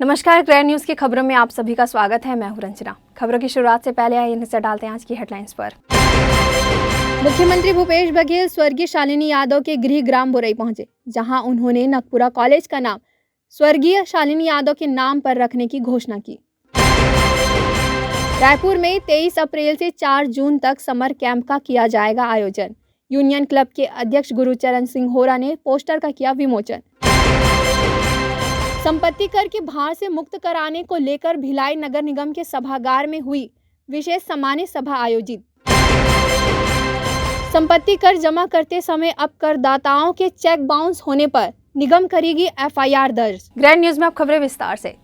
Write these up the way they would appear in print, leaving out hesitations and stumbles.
नमस्कार, grand news की खबरों में आप सभी का स्वागत है। मैं हूं रंजना। खबरों की शुरुआत से पहले आइए नजर डालते हैं आज की हेडलाइंस पर। मुख्यमंत्री भूपेश बघेल स्वर्गीय शालिनी यादव के गृह ग्राम बुरई पहुंचे, जहां उन्होंने नगपुरा कॉलेज का नाम स्वर्गीय शालिनी यादव के नाम पर रखने की घोषणा की। रायपुर में 23 अप्रैल से 4 जून तक समर कैंप का किया जाएगा आयोजन। यूनियन क्लब के अध्यक्ष गुरुचरण सिंह होरा ने पोस्टर का किया विमोचन। संपत्ति कर के भार से मुक्त कराने को लेकर भिलाई नगर निगम के सभागार में हुई विशेष सामान्य सभा आयोजित। संपत्ति कर जमा करते समय अब करदाताओं के चेक बाउंस होने पर निगम करेगी एफआईआर दर्ज। ग्रैंड न्यूज में अब खबरें विस्तार से।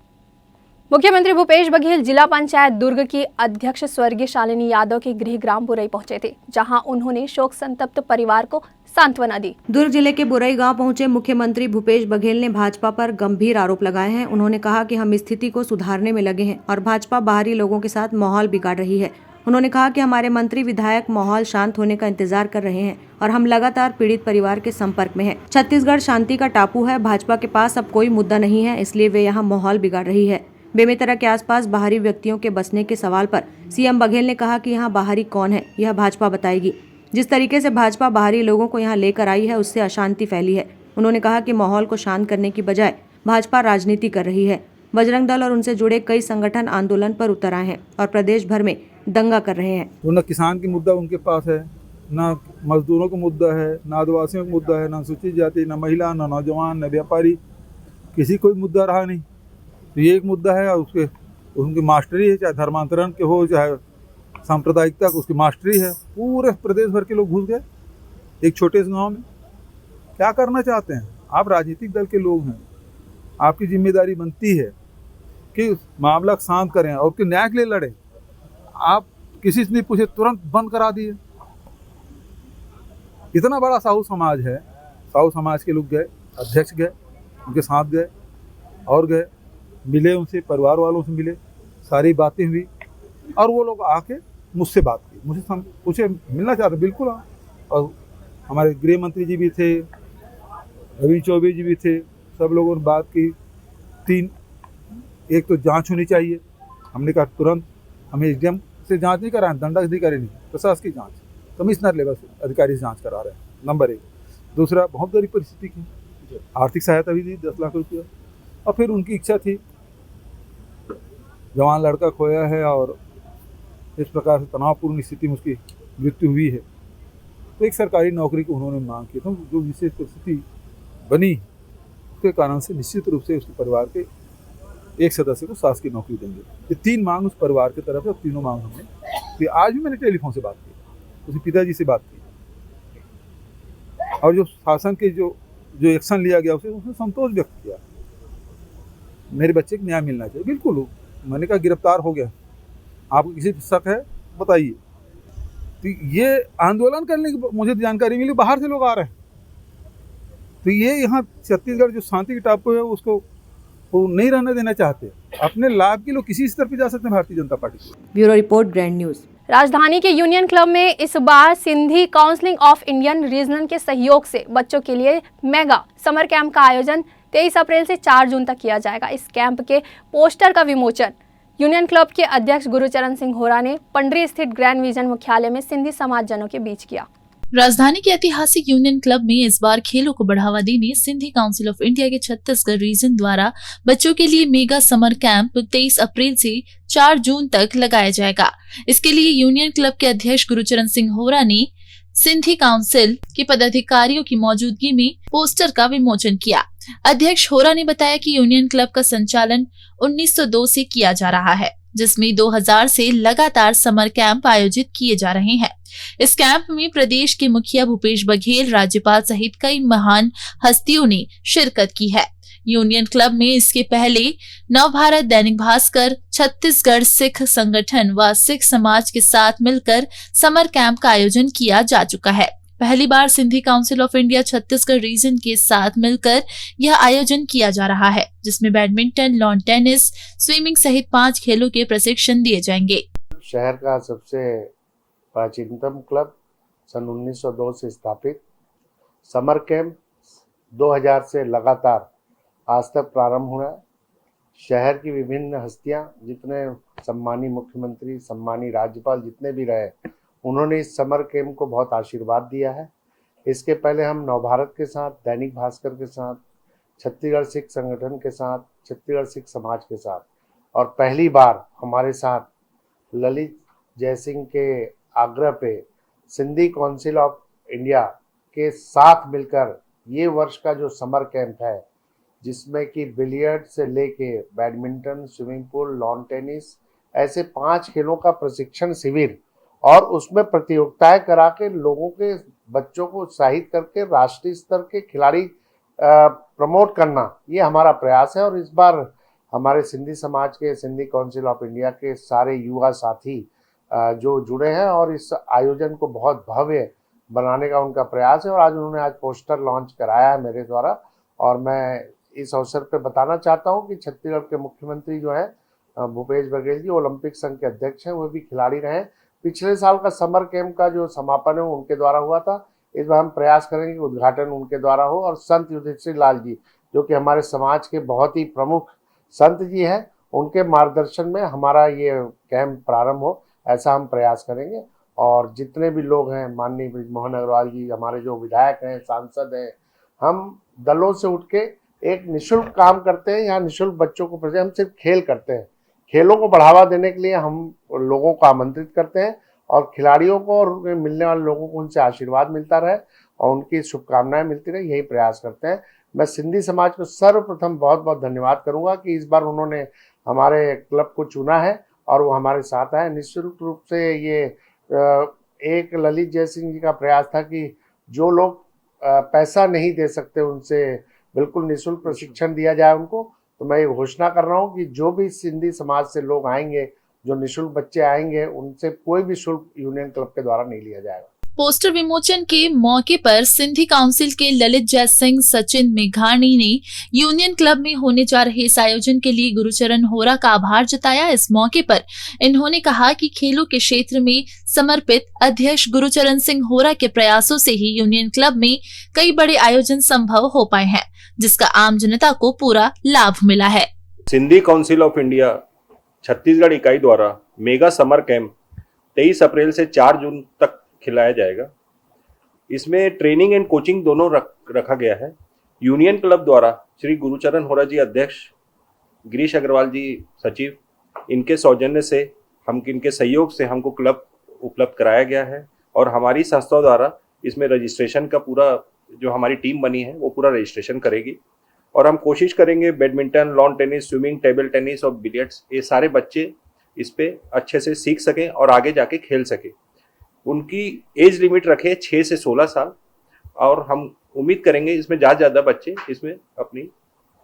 मुख्यमंत्री भूपेश बघेल जिला पंचायत दुर्ग की अध्यक्ष स्वर्गीय शालिनी यादव के गृह ग्राम बुरई पहुंचे थे, जहां उन्होंने शोक संतप्त परिवार को सांत्वना दी। दुर्ग जिले के बुरई गांव पहुंचे मुख्यमंत्री भूपेश बघेल ने भाजपा पर गंभीर आरोप लगाए हैं। उन्होंने कहा कि हम स्थिति को सुधारने में लगे हैं और भाजपा बाहरी लोगों के साथ माहौल बिगाड़ रही है। उन्होंने कहा कि हमारे मंत्री विधायक माहौल शांत होने का इंतजार कर रहे हैं और हम लगातार पीड़ित परिवार के संपर्क में हैं। छत्तीसगढ़ शांति का टापू है, भाजपा के पास अब कोई मुद्दा नहीं है, इसलिए वे यहाँ माहौल बिगाड़ रही है। बेमेतरा के आसपास बाहरी व्यक्तियों के बसने के सवाल पर सीएम बघेल ने कहा कि यहाँ बाहरी कौन है, यह भाजपा बताएगी। जिस तरीके से भाजपा बाहरी लोगों को यहाँ लेकर आई है, उससे अशांति फैली है। उन्होंने कहा कि माहौल को शांत करने की बजाय भाजपा राजनीति कर रही है। बजरंग दल और उनसे जुड़े कई संगठन आंदोलन पर उतर आए हैं और प्रदेश भर में दंगा कर रहे हैं। तो न किसान की मुद्दा उनके पास है, न मजदूरों का मुद्दा है, न आदिवासियों का मुद्दा है, न अनुसूचित जाति, न महिला, न नौजवान, न व्यापारी, किसी कोई मुद्दा रहा नहीं। तो ये एक मुद्दा है और उनकी मास्टरी है, चाहे धर्मांतरण के हो चाहे सांप्रदायिकता, उसकी मास्टरी है। पूरे प्रदेश भर के लोग घुस गए एक छोटे से गांव में। क्या करना चाहते हैं आप? राजनीतिक दल के लोग हैं, आपकी जिम्मेदारी बनती है कि मामला शांत करें और उसके न्याय के लिए लड़ें। आप किसी से नहीं पूछे, तुरंत बंद करा दिए। इतना बड़ा साहू समाज है, साहू समाज के लोग गए, अध्यक्ष गए, उनके साथ गए और गए, मिले उनसे, परिवार वालों से मिले, सारी बातें हुई और वो लोग आके मुझसे बात की, मुझे पूछे मिलना चाहते, बिल्कुल हाँ। और हमारे गृह मंत्री जी भी थे, रवि चौबे जी भी थे, सब लोगों ने बात की। एक तो जांच होनी चाहिए, हमने कहा तुरंत, हमें एकदम से जांच नहीं कराएं, दंडाधिकारी नहीं, प्रशासकीय जांच, कमिश्नर लेवल से अधिकारी से जांच करा रहे हैं, नंबर 1। दूसरा, बहुत गरीब परिस्थिति की, आर्थिक सहायता भी दी 10 लाख रुपया। और फिर उनकी इच्छा थी, जवान लड़का खोया है और इस प्रकार से तनावपूर्ण स्थिति में उसकी मृत्यु हुई है, तो एक सरकारी नौकरी की उन्होंने मांग की। तो जो विशेष परिस्थिति बनी उसके कारण से निश्चित रूप से उसके परिवार के एक सदस्य को शासकीय नौकरी देंगे। ये 3 मांग उस परिवार की तरफ है और तीनों मांग हमने, तो आज भी मैंने टेलीफोन से बात की, उसके पिताजी से बात की और जो शासन के जो एक्शन लिया गया उसने संतोष व्यक्त किया। मेरे बच्चे को न्याय मिलना चाहिए, बिल्कुल। मैंने कहा गिरफ्तार हो गया, आपको किसी पर शक है बताइए। तो ये आंदोलन करने की मुझे जानकारी मिली, बाहर से लोग आ रहे हैं। तो ये यहाँ छत्तीसगढ़ जो शांति की टापू है उसको वो नहीं रहने देना चाहते। अपने लाभ के लोग किसी स्तर पर जा सकते हैं भारतीय जनता पार्टी को। Bureau report, grand news. राजधानी के यूनियन क्लब में इस बार Sindhi council of Indian region के सहयोग से बच्चों के लिए मेगा समर कैंप का आयोजन 23 अप्रैल से 4 जून तक किया जाएगा। इस कैंप के पोस्टर का विमोचन यूनियन क्लब के अध्यक्ष गुरुचरण सिंह होरा ने पंडरी स्थित ग्रैंड विजन मुख्यालय में सिंधी समाज जनों के बीच किया। राजधानी के ऐतिहासिक यूनियन क्लब में इस बार खेलों को बढ़ावा देने सिंधी काउंसिल ऑफ इंडिया के छत्तीसगढ़ रीजन द्वारा बच्चों के लिए मेगा समर कैंप 23 अप्रैल से 4 जून तक लगाया जाएगा। इसके लिए यूनियन क्लब के अध्यक्ष गुरुचरण सिंह होरा ने सिंधी काउंसिल के पदाधिकारियों की मौजूदगी में पोस्टर का विमोचन किया। अध्यक्ष होरा ने बताया कि यूनियन क्लब का संचालन 1902 से किया जा रहा है, जिसमें 2000 से लगातार समर कैंप आयोजित किए जा रहे हैं। इस कैंप में प्रदेश के मुखिया भूपेश बघेल, राज्यपाल सहित कई महान हस्तियों ने शिरकत की है। यूनियन क्लब में इसके पहले नवभारत, दैनिक भास्कर, छत्तीसगढ़ सिख संगठन व सिख समाज के साथ मिलकर समर कैंप का आयोजन किया जा चुका है। पहली बार Sindhi council of India Chhattisgarh region के साथ मिलकर यह आयोजन किया जा रहा है, जिसमें बैडमिंटन, लॉन टेनिस, स्विमिंग सहित 5 खेलों के प्रशिक्षण दिए जाएंगे। शहर का सबसे प्राचीनतम क्लब, सन 1902 से स्थापित। समर कैंप 2000 से लगातार आज तक प्रारंभ हुआ। शहर की विभिन्न हस्तियां, जितने सम्मानी मुख्यमंत्री, सम्मानी राज्यपाल जितने भी रहे, उन्होंने इस समर कैंप को बहुत आशीर्वाद दिया है। इसके पहले हम नवभारत के साथ, दैनिक भास्कर के साथ, छत्तीसगढ़ सिख संगठन के साथ, छत्तीसगढ़ सिख समाज के साथ, और पहली बार हमारे साथ ललित जयसिंह के आग्रह पे सिंधी काउंसिल ऑफ इंडिया के साथ मिलकर ये वर्ष का जो समर कैंप है, जिसमें कि बिलियर्ड से लेके badminton, swimming pool, lawn tennis, ऐसे 5 खेलों का प्रशिक्षण शिविर और उसमें प्रतियोगिताएं करा के लोगों के बच्चों को उत्साहित करके राष्ट्रीय स्तर के खिलाड़ी प्रमोट करना, ये हमारा प्रयास है। और इस बार हमारे सिंधी समाज के, सिंधी काउंसिल ऑफ इंडिया के सारे युवा साथी जो जुड़े हैं और इस आयोजन को बहुत भव्य बनाने का उनका प्रयास है। और आज उन्होंने पोस्टर लॉन्च कराया है मेरे द्वारा, और मैं इस अवसर पर बताना चाहता हूं कि छत्तीसगढ़ के मुख्यमंत्री जो है भूपेश बघेल जी, ओलंपिक संघ के अध्यक्ष हैं, वो भी खिलाड़ी रहे। पिछले साल का समर कैंप का जो समापन है वो उनके द्वारा हुआ था। इस बार हम प्रयास करेंगे कि उद्घाटन उनके द्वारा हो, और संत युधिष्ठिर लाल जी जो कि हमारे समाज के बहुत ही प्रमुख संत जी हैं, उनके मार्गदर्शन में हमारा ये कैंप प्रारंभ हो, ऐसा हम प्रयास करेंगे। और जितने भी लोग हैं, माननीय बृजमोहन अग्रवाल जी, हमारे जो विधायक हैं, सांसद हैं, हम दलों से उठ के एक निःशुल्क काम करते हैं। यहाँ निःशुल्क बच्चों को हम सिर्फ खेल करते हैं। खेलों को बढ़ावा देने के लिए हम लोगों को आमंत्रित करते हैं, और खिलाड़ियों को और मिलने वाले लोगों को उनसे आशीर्वाद मिलता रहे और उनकी शुभकामनाएं मिलती रहे, यही प्रयास करते हैं। मैं सिंधी समाज को सर्वप्रथम बहुत बहुत धन्यवाद करूंगा कि इस बार उन्होंने हमारे क्लब को चुना है और वो हमारे साथ आए। निश्चित रूप से ये एक ललित जयसिंह जी का प्रयास था कि जो लोग पैसा नहीं दे सकते उनसे बिल्कुल निःशुल्क प्रशिक्षण दिया जाए उनको। तो मैं ये घोषणा कर रहा हूँ कि जो भी सिंधी समाज से लोग आएंगे, जो निःशुल्क बच्चे आएंगे, उनसे कोई भी शुल्क यूनियन क्लब के द्वारा नहीं लिया जाएगा। पोस्टर विमोचन के मौके पर सिंधी काउंसिल के ललित जयसिंह सचिन मेघानी ने यूनियन क्लब में होने जा रहे इस आयोजन के लिए गुरुचरण होरा का आभार जताया। इस मौके पर इन्होंने कहा कि खेलों के क्षेत्र में समर्पित अध्यक्ष गुरुचरण सिंह होरा के प्रयासों से ही यूनियन क्लब में कई बड़े आयोजन संभव हो पाए हैं, जिसका आम जनता को पूरा लाभ मिला है। Sindhi council of India Chhattisgarh इकाई द्वारा मेगा समर कैंप 23 अप्रैल से 4 जून तक खिलाया जाएगा। इसमें ट्रेनिंग एंड कोचिंग दोनों रखा गया है। यूनियन क्लब द्वारा श्री गुरुचरण होरा जी अध्यक्ष, गिरीश अग्रवाल जी सचिव, इनके सौजन्य से, इनके सहयोग से हमको क्लब उपलब्ध कराया गया है। और हमारी संस्था द्वारा इसमें रजिस्ट्रेशन का पूरा जो हमारी टीम बनी है वो पूरा रजिस्ट्रेशन करेगी। और हम कोशिश करेंगे badminton, lawn tennis, swimming, table tennis और बिलियर्ड्स, ये सारे बच्चे इस पे अच्छे से सीख सकें और आगे जाके खेल सकें। उनकी एज लिमिट रखे 6 से 16 साल, और हम उम्मीद करेंगे इसमें ज़्यादा बच्चे इसमें अपनी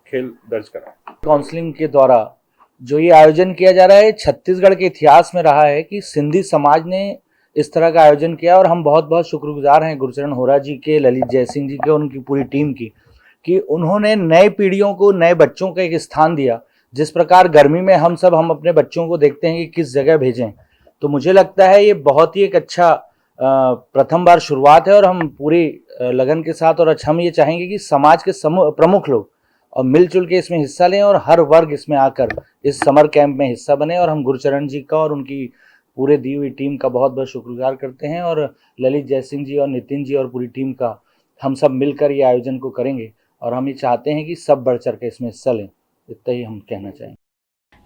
खेल दर्ज कराएं। काउंसलिंग के द्वारा जो ये आयोजन किया जा रहा है, छत्तीसगढ़ के इतिहास में रहा है कि सिंधी समाज ने इस तरह का आयोजन किया, और हम बहुत बहुत शुक्रगुजार हैं गुरुचरण होरा जी के, ललित जयसिंह जी के, उनकी पूरी टीम की, कि उन्होंने नए पीढ़ियों को, नए बच्चों को एक स्थान दिया। जिस प्रकार गर्मी में हम अपने बच्चों को देखते हैं कि किस जगह भेजें, तो मुझे लगता है ये बहुत ही एक अच्छा प्रथम बार शुरुआत है, और हम पूरी लगन के साथ, और अच्छा हम ये चाहेंगे कि समाज के प्रमुख लोग और मिलजुल के इसमें हिस्सा लें, और हर वर्ग इसमें आकर इस समर कैंप में हिस्सा बने। और हम गुरुचरण जी का और उनकी पूरे दी हुई टीम का बहुत बहुत शुक्रगुजार करते हैं, और ललित जयसिंह जी और नितिन जी और पूरी टीम का हम सब मिलकर ये आयोजन को करेंगे, और हम ये चाहते हैं कि सब बढ़ चढ़ के इसमें हिस्सा लें। इतना ही हम कहना चाहेंगे।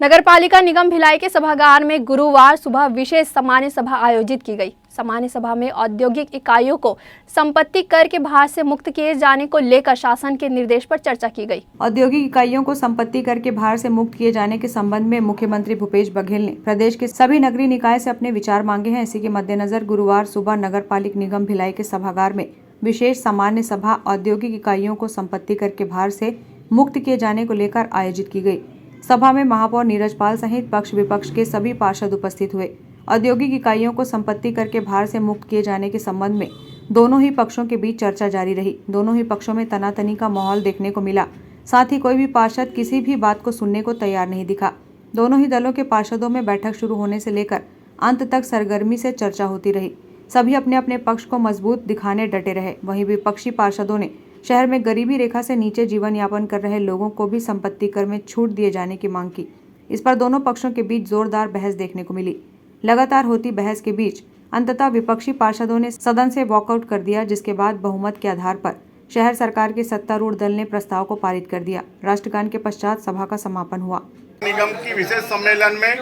नगरपालिका निगम भिलाई के सभागार में गुरुवार सुबह विशेष सामान्य सभा आयोजित की गई। सामान्य सभा में औद्योगिक इकाइयों को संपत्ति कर के भार से मुक्त किए जाने को लेकर शासन के निर्देश पर चर्चा की गई। औद्योगिक इकाइयों को संपत्ति कर के भार से मुक्त किए जाने के संबंध में मुख्यमंत्री भूपेश बघेल ने प्रदेश के सभी नगरीय निकाय से अपने विचार मांगे हैं। इसी के मद्देनजर गुरुवार सुबह नगरपालिका निगम भिलाई के सभागार में विशेष सामान्य सभा औद्योगिक इकाइयों को संपत्ति कर के भार से मुक्त किए जाने को लेकर आयोजित की गई। सभा में महापौर नीरज पाल सहित पक्ष विपक्ष के सभी पार्षद उपस्थित हुए। औद्योगिक इकाइयों को संपत्ति कर के भार से मुक्त किए जाने के संबंध में दोनों ही पक्षों के बीच चर्चा जारी रही। दोनों ही पक्षों में तनातनी का माहौल देखने को मिला। साथ ही कोई भी पार्षद किसी भी बात को सुनने को तैयार नहीं दिखा। दोनों ही दलों के पार्षदों में बैठक शुरू होने से लेकर अंत तक सरगर्मी से चर्चा होती रही। सभी अपने अपने पक्ष को मजबूत दिखाने डटे रहे। वहीं विपक्षी पार्षदों ने शहर में गरीबी रेखा से नीचे जीवन यापन कर रहे लोगों को भी संपत्ति कर में छूट दिए जाने की मांग की। इस पर दोनों पक्षों के बीच जोरदार बहस देखने को मिली। लगातार होती बहस के बीच अंततः विपक्षी पार्षदों ने सदन से वॉकआउट कर दिया, जिसके बाद बहुमत के आधार पर शहर सरकार के सत्तारूढ़ दल ने प्रस्ताव को पारित कर दिया। राष्ट्रगान के पश्चात सभा का समापन हुआ। निगम की विशेष सम्मेलन में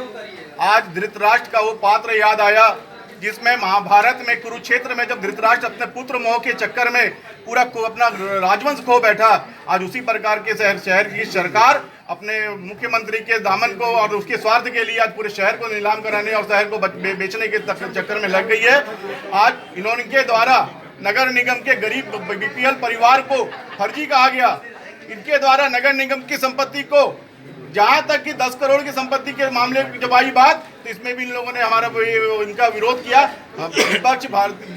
आज धृतराष्ट्र का वो पात्र याद आया जिसमें महाभारत में कुरुक्षेत्र में जब धृतराष्ट्र अपने पुत्र मोह के चक्कर में पूरा अपना राजवंश खो बैठा, आज उसी प्रकार के शहर की सरकार अपने मुख्यमंत्री के दामन को और उसके स्वार्थ के लिए आज पूरे शहर को नीलाम कराने और शहर को बेचने के चक्कर में लग गई है। आज इनके द्वारा नगर निगम के गरीब बीपीएल परिवार को फर्जी कहा गया। इनके द्वारा नगर निगम की संपत्ति को, जहां तक कि 10 करोड़ की संपत्ति के मामले की जब आई बात, तो इसमें भी इन लोगों ने इनका विरोध किया। विपक्ष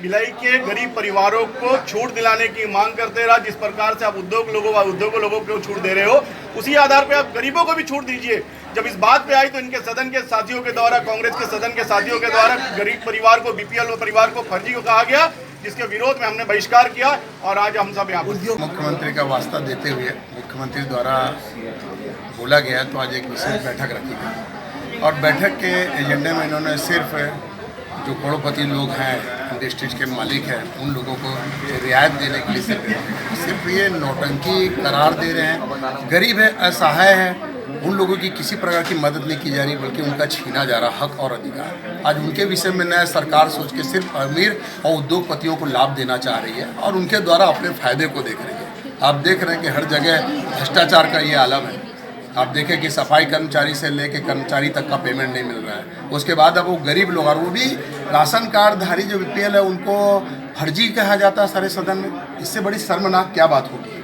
भिलाई के गरीब परिवारों को छूट दिलाने की मांग करते रहा। जिस प्रकार से आप उद्योग लोगों को छूट दे रहे हो, उसी आधार पे आप गरीबों को भी छूट दीजिए। जब इस बात पे आई तो इनके सदन के साथियों के द्वारा, कांग्रेस के सदन के साथियों के द्वारा गरीब परिवार को, बीपीएल परिवार को फर्जी को कहा गया, जिसके विरोध में हमने बहिष्कार किया और आज हम सब यहाँ पर मुख्यमंत्री का वास्ता देते हुए मुख्यमंत्री द्वारा बोला गया तो आज एक विशेष बैठक रखी गई और बैठक के एजेंडे में इन्होंने सिर्फ जो करोड़पति लोग हैं, इंडस्ट्रीज के मालिक हैं, उन लोगों को रियायत देने के लिए सिर्फ ये नौटंकी करार दे रहे हैं। गरीब है, असहाय है, उन लोगों की किसी प्रकार की मदद नहीं की जा रही, बल्कि उनका छीना जा रहा हक और अधिकार। आज उनके विषय में नया सरकार सोच के सिर्फ अमीर और उद्योगपतियों को लाभ देना चाह रही है और उनके द्वारा अपने फायदे को देख रही है। आप देख रहे हैं कि हर जगह भ्रष्टाचार का ये आलम है। आप देखें कि सफाई कर्मचारी से लेकर कर्मचारी तक का पेमेंट नहीं मिल रहा है। उसके बाद अब वो गरीब लोग, और वो भी राशन कार्डधारी जो बीपीएल है, उनको फर्जी कहा जाता है सारे सदन में। इससे बड़ी शर्मनाक क्या बात होगी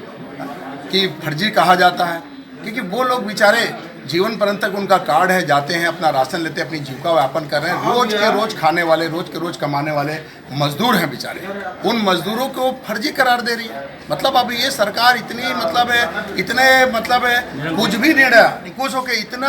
कि फर्जी कहा जाता है, क्योंकि वो लोग बेचारे जीवन पर्यंत तक उनका कार्ड है, जाते हैं, अपना राशन लेते हैं, अपनी जीविका व्यापन कर रहे हैं। रोज के रोज खाने वाले, रोज के रोज कमाने वाले मजदूर हैं बेचारे, उन मजदूरों को फर्जी करार दे रही है। मतलब अब ये सरकार इतनी कुछ भी निर्णय कुछ होके इतना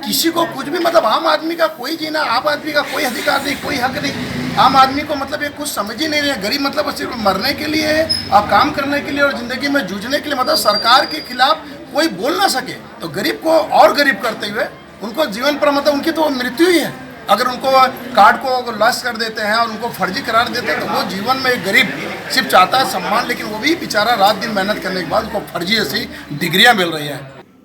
किसी को कुछ भी आम आदमी का कोई जीना, आम आदमी का कोई अधिकार नहीं, कोई हक नहीं। आम आदमी को ये कुछ समझ ही नहीं रहे। गरीब सिर्फ मरने के लिए और काम करने के लिए और जिंदगी में जूझने के लिए, सरकार के खिलाफ कोई बोल ना सके तो गरीब को और गरीब करते हुए उनको जीवन पर उनकी तो मृत्यु ही है। अगर उनको कार्ड को लॉस कर देते हैं और उनको फर्जी करार देते हैं तो वो जीवन में एक गरीब सिर्फ चाहता है सम्मान, लेकिन वो भी बेचारा रात दिन मेहनत करने के बाद उसको फर्जी ऐसी डिग्रियां मिल रही हैं।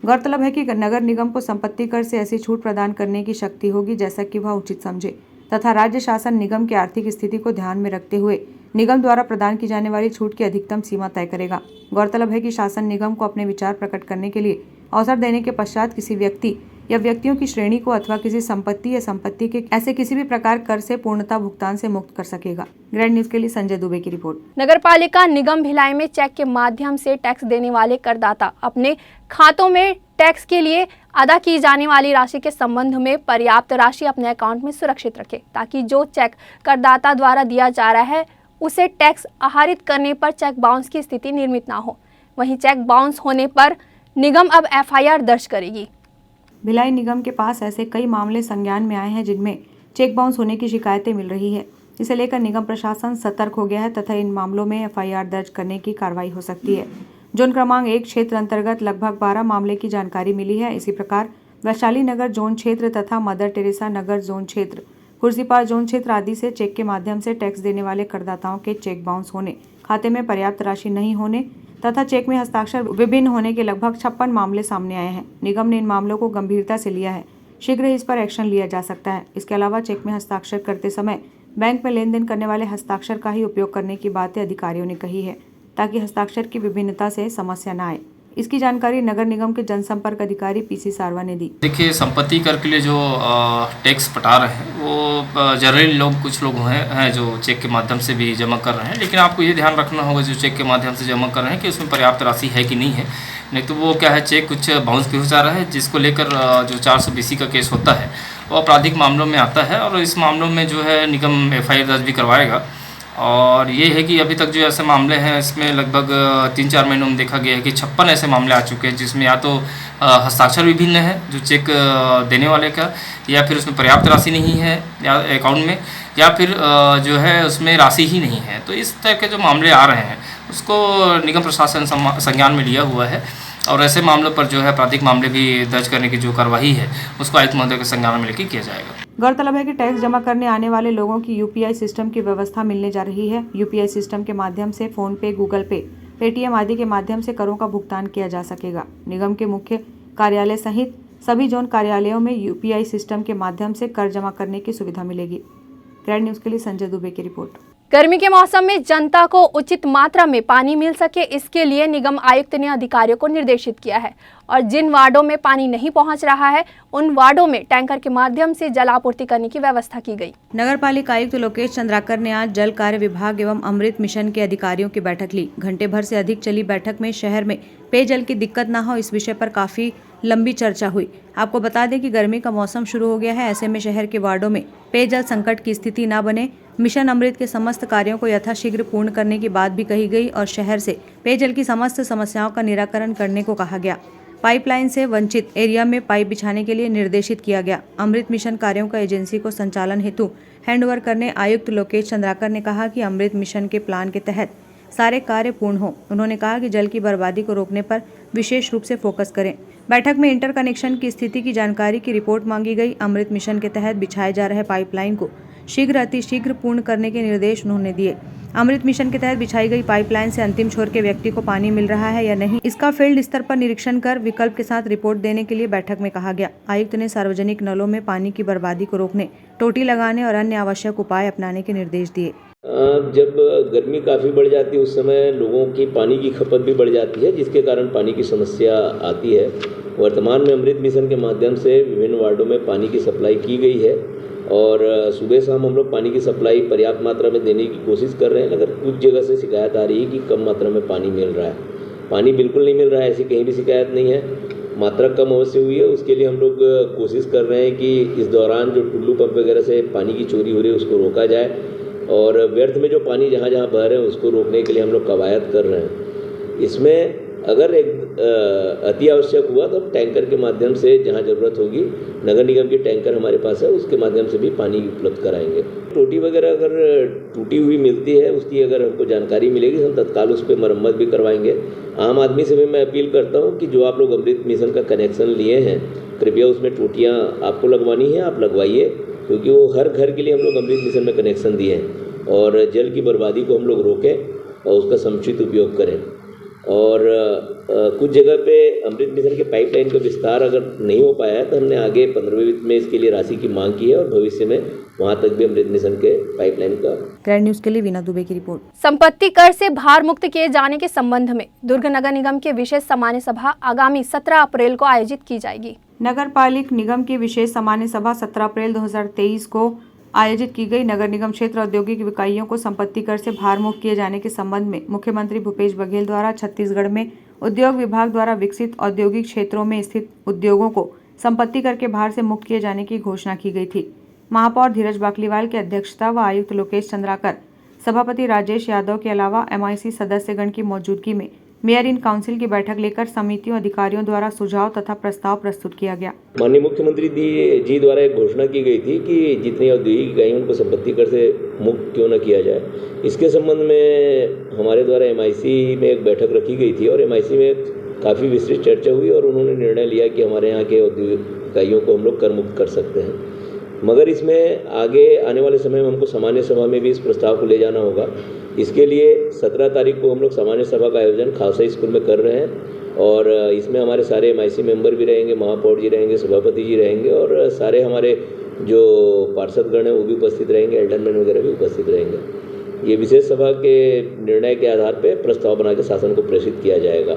गौरतलब है कि नगर निगम को संपत्ति कर से ऐसी छूट प्रदान करने की शक्ति होगी जैसा कि वह उचित समझे, तथा राज्य शासन निगम की आर्थिक स्थिति को ध्यान में रखते हुए निगम द्वारा प्रदान की जाने वाली छूट की अधिकतम सीमा तय करेगा। गौरतलब है कि शासन निगम को अपने विचार प्रकट करने के लिए अवसर देने के पश्चात किसी व्यक्ति या व्यक्तियों की श्रेणी को अथवा किसी संपत्ति या संपत्ति के ऐसे किसी भी प्रकार कर से पूर्णतः भुगतान से मुक्त कर सकेगा। ग्रैंड न्यूज के लिए संजय दुबे की रिपोर्ट। नगरपालिका निगम भिलाई में चेक के माध्यम से टैक्स देने वाले करदाता अपने खातों में टैक्स के लिए अदा की जाने वाली राशि के संबंध में पर्याप्त राशि अपने अकाउंट में सुरक्षित रखें, ताकि जो चेक करदाता द्वारा दिया जा रहा है उसे टैक्स आहरित करने पर चेक बाउंस की स्थिति निर्मित ना हो। वहीं चेक बाउंस होने पर निगम अब एफआईआर दर्ज करेगी। भिलाई निगम के पास ऐसे कई मामले संज्ञान में आए हैं जिनमें चेक बाउंस होने की शिकायतें मिल रही है। इसे लेकर निगम प्रशासन सतर्क हो गया है तथा इन मामलों में एफआईआर दर्ज करने की कार्रवाई हो सकती है। जोन क्रमांक 1 क्षेत्र अंतर्गत लगभग 12 मामले की जानकारी मिली है। इसी प्रकार वैशाली नगर जोन क्षेत्र तथा मदर टेरेसा नगर जोन क्षेत्र, खुर्सीपार जोन क्षेत्र आदि से चेक के माध्यम से टैक्स देने वाले करदाताओं के चेक बाउंस होने, खाते में पर्याप्त राशि नहीं होने तथा चेक में हस्ताक्षर विभिन्न होने के लगभग 56 मामले सामने आए हैं। निगम ने इन मामलों को गंभीरता से लिया है। शीघ्र ही इस पर एक्शन लिया जा सकता है। इसके अलावा चेक में हस्ताक्षर करते समय बैंक में लेन देन करने वाले हस्ताक्षर का ही उपयोग करने की बातें अधिकारियों ने कही है, ताकि हस्ताक्षर की विभिन्नता से समस्या न आए। इसकी जानकारी नगर निगम के जनसंपर्क अधिकारी पीसी सारवा ने दी। देखिए, संपत्ति कर के लिए जो टैक्स पटा रहे हैं वो जनरली लोग, कुछ लोग हैं जो चेक के माध्यम से भी जमा कर रहे हैं, लेकिन आपको ये ध्यान रखना होगा जो चेक के माध्यम से जमा कर रहे हैं कि उसमें पर्याप्त राशि है कि नहीं है। नहीं तो वो क्या है, चेक कुछ बाउंस भी हो जा रहा है, जिसको लेकर जो 420 का केस होता है वो आपराधिक मामलों में आता है और इस मामलों में जो है निगम एफआईआर दर्ज भी करवाएगा और ये है कि अभी तक जो ऐसे मामले हैं इसमें लगभग 3-4 महीनों में देखा गया है कि 56 ऐसे मामले आ चुके हैं जिसमें या तो हस्ताक्षर भी भिन्न है जो चेक देने वाले का, या फिर उसमें पर्याप्त राशि नहीं है या अकाउंट में, या फिर जो है उसमें राशि ही नहीं है। तो इस तरह के जो मामले आ रहे हैं उसको निगम प्रशासन संज्ञान में लिया हुआ है और ऐसे मामलों पर जो है आपराधिक मामले भी दर्ज करने की जो कार्रवाई है उसको आयुक्त महोदय के संज्ञान में लेकर किया जाएगा। गौरतलब है कि टैक्स जमा करने आने वाले लोगों की यूपीआई सिस्टम की व्यवस्था मिलने जा रही है। यूपीआई सिस्टम के माध्यम से फोन पे, गूगल पे, पेटीएम आदि के माध्यम से करों का भुगतान किया जा सकेगा। निगम के मुख्य कार्यालय सहित सभी जोन कार्यालयों में यूपीआई सिस्टम के माध्यम से कर जमा करने की सुविधा मिलेगी। ग्रैंड न्यूज के लिए संजय दुबे की रिपोर्ट। गर्मी के मौसम में जनता को उचित मात्रा में पानी मिल सके, इसके लिए निगम आयुक्त ने अधिकारियों को निर्देशित किया है और जिन वार्डों में पानी नहीं पहुंच रहा है उन वार्डों में टैंकर के माध्यम से जल आपूर्ति करने की व्यवस्था की गई। नगर पालिका आयुक्त लोकेश चंद्राकर ने आज जल कार्य विभाग एवं अमृत मिशन के अधिकारियों की बैठक ली। घंटे भर से अधिक चली बैठक में शहर में पेयजल की दिक्कत न हो, इस विषय पर काफी लंबी चर्चा हुई। आपको बता दें कि गर्मी का मौसम शुरू हो गया है, ऐसे में शहर के वार्डों में पेयजल संकट की स्थिति न बने, मिशन अमृत के समस्त कार्यों को यथाशीघ्र पूर्ण करने की बात भी कही गई और शहर से पेयजल की समस्त समस्याओं का निराकरण करने को कहा गया। पाइपलाइन से वंचित एरिया में पाइप बिछाने के लिए निर्देशित किया गया। अमृत मिशन कार्यों का एजेंसी को संचालन हेतु हैंडओवर करने आयुक्त लोकेश चंद्राकर ने कहा कि अमृत मिशन के प्लान के तहत सारे कार्य पूर्ण हो। उन्होंने कहा कि जल की बर्बादी को रोकने पर विशेष रूप से फोकस करें। बैठक में इंटर कनेक्शन की स्थिति की जानकारी की रिपोर्ट मांगी गई। अमृत मिशन के तहत बिछाए जा रहे पाइपलाइन को शीघ्र अतिशीघ्र पूर्ण करने के निर्देश उन्होंने दिए। अमृत मिशन के तहत बिछाई गई पाइपलाइन से अंतिम छोर के व्यक्ति को पानी मिल रहा है या नहीं, इसका फील्ड स्तर पर निरीक्षण कर विकल्प के साथ रिपोर्ट देने के लिए बैठक में कहा गया। आयुक्त ने सार्वजनिक नलों में पानी की बर्बादी को रोकने, टोटी लगाने और अन्य आवश्यक उपाय अपनाने के निर्देश दिए। जब गर्मी काफ़ी बढ़ जाती है उस समय लोगों की पानी की खपत भी बढ़ जाती है, जिसके कारण पानी की समस्या आती है। वर्तमान में अमृत मिशन के माध्यम से विभिन्न वार्डों में पानी की सप्लाई की गई है और सुबह शाम हम लोग पानी की सप्लाई पर्याप्त मात्रा में देने की कोशिश कर रहे हैं। अगर कुछ जगह से शिकायत आ रही है कि कम मात्रा में पानी मिल रहा है, पानी बिल्कुल नहीं मिल रहा है, ऐसी कहीं भी शिकायत नहीं है। मात्रा कम अवश्य हुई है, उसके लिए हम लोग कोशिश कर रहे हैं कि इस दौरान जो टुल्लू पंप वगैरह से पानी की चोरी हो रही है उसको रोका जाए और व्यर्थ में जो पानी जहाँ जहाँ बह रहे हैं उसको रोकने के लिए हम लोग कवायद कर रहे हैं। इसमें अगर एक अति आवश्यक हुआ तो टैंकर के माध्यम से जहाँ ज़रूरत होगी, नगर निगम की टैंकर हमारे पास है, उसके माध्यम से भी पानी उपलब्ध कराएंगे। टोटी वगैरह अगर टूटी हुई मिलती है उसकी अगर हमको जानकारी मिलेगी हम तत्काल उस पर मरम्मत भी करवाएंगे। आम आदमी से भी मैं अपील करता हूँ कि जो आप लोग अमृत मिशन का कनेक्शन लिए हैं कृपया उसमें टोटियाँ आपको लगवानी है आप लगवाइए, क्योंकि वो हर घर के लिए हम लोग अमृत मिशन में कनेक्शन दिए हैं और जल की बर्बादी को हम लोग रोकें और उसका समुचित उपयोग करें। और कुछ जगह पे अमृत मिशन के पाइपलाइन का विस्तार अगर नहीं हो पाया है तो हमने आगे 15वें वित्त में इसके लिए राशि की मांग की है और भविष्य में वहां तक भी अमृत मिशन के पाइपलाइन का। ग्रैंड न्यूज के लिए वीना दुबे की रिपोर्ट। संपत्ति कर से भार मुक्त किए जाने के संबंध में दुर्ग नगर निगम की विशेष सामान्य सभा आगामी 17 अप्रैल को आयोजित की जाएगी। नगर पालिका निगम की विशेष सामान्य सभा 17 अप्रैल 2023 को आयोजित की गई। नगर निगम क्षेत्र औद्योगिक इकाइयों को संपत्ति कर से भार मुक्त किए जाने के संबंध में मुख्यमंत्री भूपेश बघेल द्वारा छत्तीसगढ़ में उद्योग विभाग द्वारा विकसित औद्योगिक क्षेत्रों में स्थित उद्योगों को संपत्ति कर के भार से मुक्त किए जाने की घोषणा की गई थी। महापौर धीरज बाकलीवाल की अध्यक्षता व आयुक्त लोकेश चंद्राकर, सभापति राजेश यादव के अलावा MIC सदस्यगण की मौजूदगी में मेयर इन काउंसिल की बैठक लेकर समितियों अधिकारियों द्वारा सुझाव तथा प्रस्ताव प्रस्तुत किया गया। माननीय मुख्यमंत्री जी द्वारा एक घोषणा की गई थी कि जितनी औद्योगिक इकाइयों उनको संपत्ति कर से मुक्त क्यों न किया जाए। इसके संबंध में हमारे द्वारा MIC में एक बैठक रखी गई थी और MIC में काफ़ी विस्तृत चर्चा हुई और उन्होंने निर्णय लिया कि हमारे यहाँ के औद्योगिक इकाइयों को हम लोग कर मुक्त कर सकते हैं। मगर इसमें आगे आने वाले समय में हमको सामान्य सभा में भी इस प्रस्ताव को ले जाना होगा। इसके लिए 17 तारीख को हम लोग सामान्य सभा का आयोजन खालसा स्कूल में कर रहे हैं और इसमें हमारे सारे MIC मेंबर भी रहेंगे, महापौर जी रहेंगे, सभापति जी रहेंगे और सारे हमारे जो पार्षदगण हैं वो भी उपस्थित रहेंगे, एल्डरमैन वगैरह भी उपस्थित रहेंगे। ये विशेष सभा के निर्णय के आधार पर प्रस्ताव बना के शासन को प्रेषित किया जाएगा,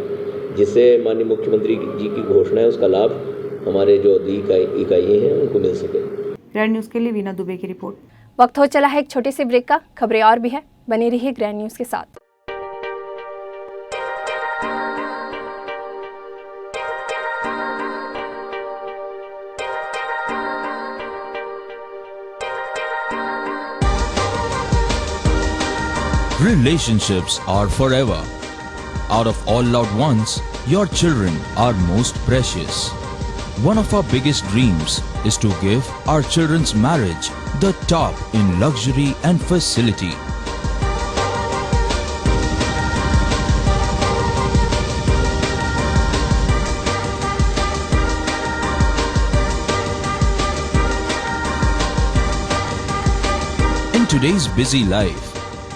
जिससे माननीय मुख्यमंत्री जी की घोषणा है उसका लाभ हमारे जो औद्योगिक इकाइयाँ हैं उनको मिल सके। ग्रैंड न्यूज के लिए वीना दुबे की रिपोर्ट। वक्त हो चला है एक छोटे से ब्रेक का। खबरें और भी है, बने रहिए ग्रैंड न्यूज के साथ। relationships are forever. Out of all loved ones, your children are most precious. One of our biggest dreams is to give our children's marriage the top in luxury and facility. In today's busy life,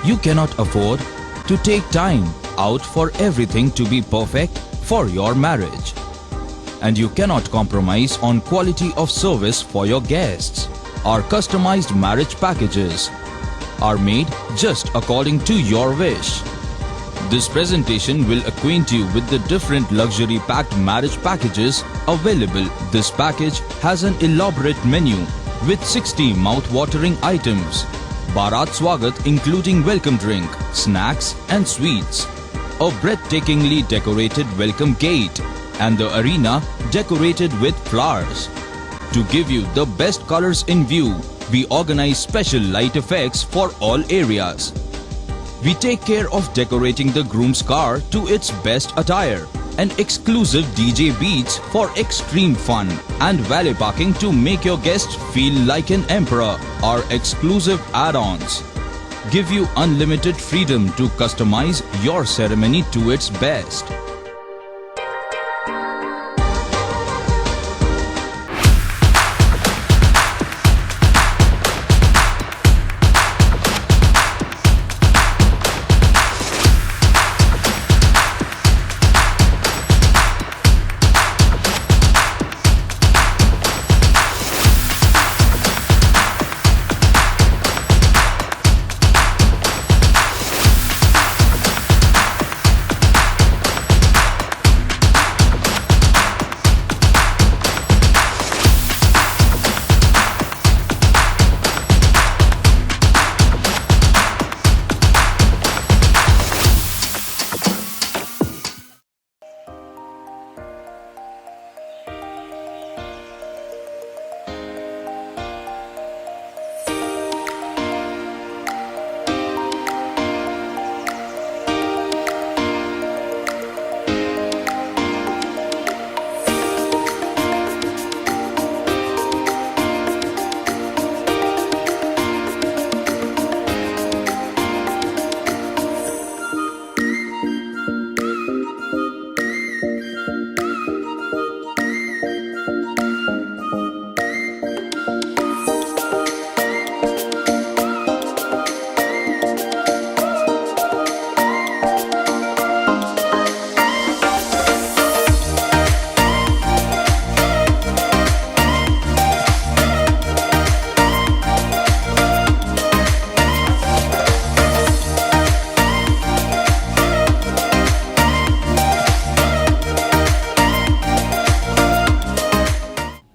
you cannot afford to take time out for everything to be perfect for your marriage. And you cannot compromise on quality of service for your guests. Our customized marriage packages are made just according to your wish. This presentation will acquaint you with the different luxury packed marriage packages available. This package has an elaborate menu with 60 mouth-watering items. Bharat Swagat including welcome drink, snacks and sweets. A breathtakingly decorated welcome gate and the arena decorated with flowers. To give you the best colors in view, we organize special light effects for all areas. We take care of decorating the groom's car to its best attire and exclusive DJ beats for extreme fun and valet parking to make your guests feel like an emperor. Our exclusive add-ons give you unlimited freedom to customize your ceremony to its best.